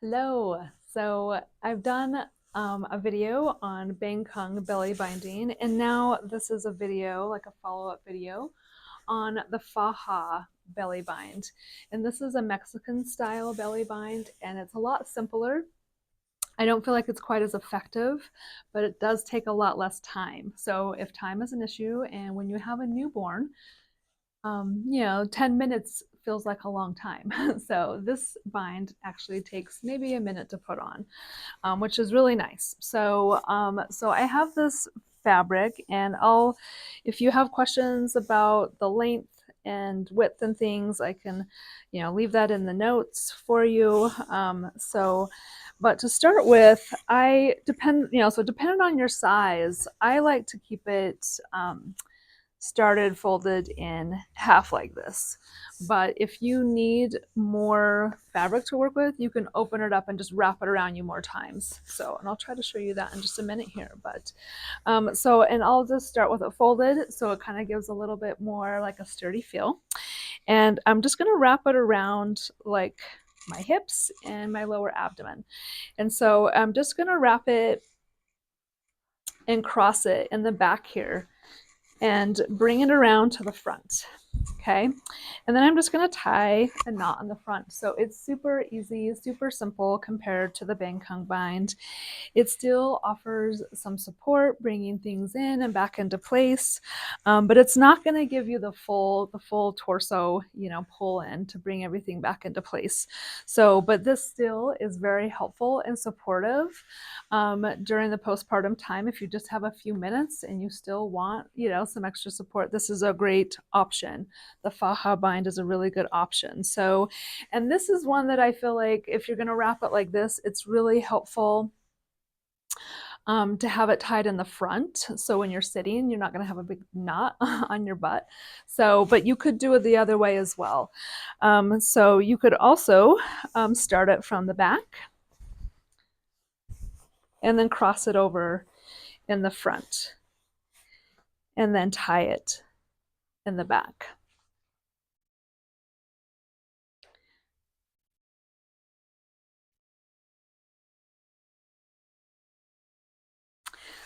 Hello. So I've done a video on Bangkok belly binding, and now this is a video, like a follow-up video, on the Faja belly bind. And this is a Mexican style belly bind, and it's a lot simpler. I don't feel like it's quite as effective, but it does take a lot less time. So if time is an issue, and when you have a newborn, 10 minutes feels like a long time. So this bind actually takes maybe a minute to put on, which is really nice. So I have this fabric, and if you have questions about the length and width and things, I can, leave that in the notes for you. But to start with, so depending on your size, I like to keep it started folded in half like this. But if you need more fabric to work with, you can open it up and just wrap it around you more times. And I'll try to show you that in just a minute here. And I'll just start with it folded, so it kind of gives a little bit more like a sturdy feel. And I'm just going to wrap it around like my hips and my lower abdomen. And so I'm just going to wrap it and cross it in the back here and bring it around to the front. Okay, and then I'm just going to tie a knot on the front. So it's super easy, super simple compared to the Bangkok bind. It still offers some support, bringing things in and back into place, but it's not going to give you the full torso, pull in to bring everything back into place. But this still is very helpful and supportive during the postpartum time. If you just have a few minutes and you still want, some extra support, this is a great option. The Faja bind is a really good option. And this is one that I feel like if you're going to wrap it like this, it's really helpful to have it tied in the front. So when you're sitting, you're not going to have a big knot on your butt. But you could do it the other way as well. So you could also start it from the back and then cross it over in the front and then tie it in the back.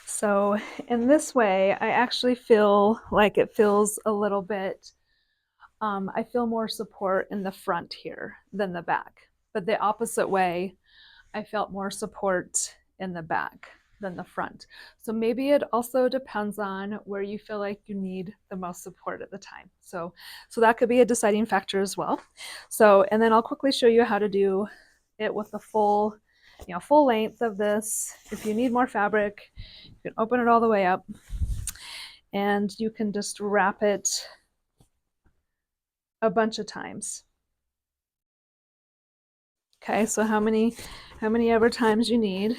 So in this way, I actually feel like it feels a little bit, I feel more support in the front here than the back. But the opposite way, I felt more support in the back than the front. So maybe it also depends on where you feel like you need the most support at the time. So that could be a deciding factor as well. And then I'll quickly show you how to do it with the full length of this. If you need more fabric, you can open it all the way up and you can just wrap it a bunch of times. Okay, so how many ever times you need.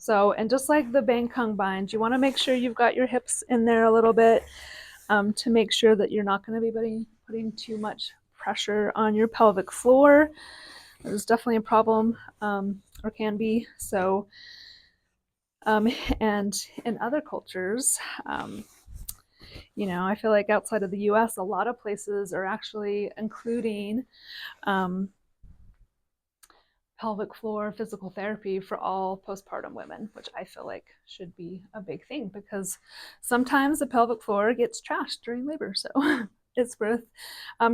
And just like the Bangkok bind, you want to make sure you've got your hips in there a little bit to make sure that you're not going to be putting too much pressure on your pelvic floor. There's definitely a problem, or can be. And in other cultures, I feel like outside of the US, a lot of places are actually including pelvic floor physical therapy for all postpartum women, which I feel like should be a big thing because sometimes the pelvic floor gets trashed during labor. So it's worth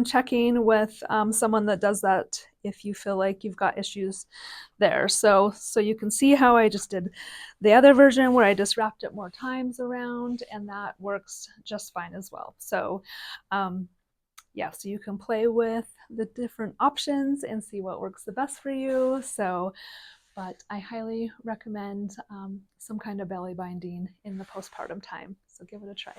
checking with someone that does that if you feel like you've got issues there. So you can see how I just did the other version where I just wrapped it more times around, and that works just fine as well. So you can play with the different options and see what works the best for you. But I highly recommend some kind of belly binding in the postpartum time. So give it a try.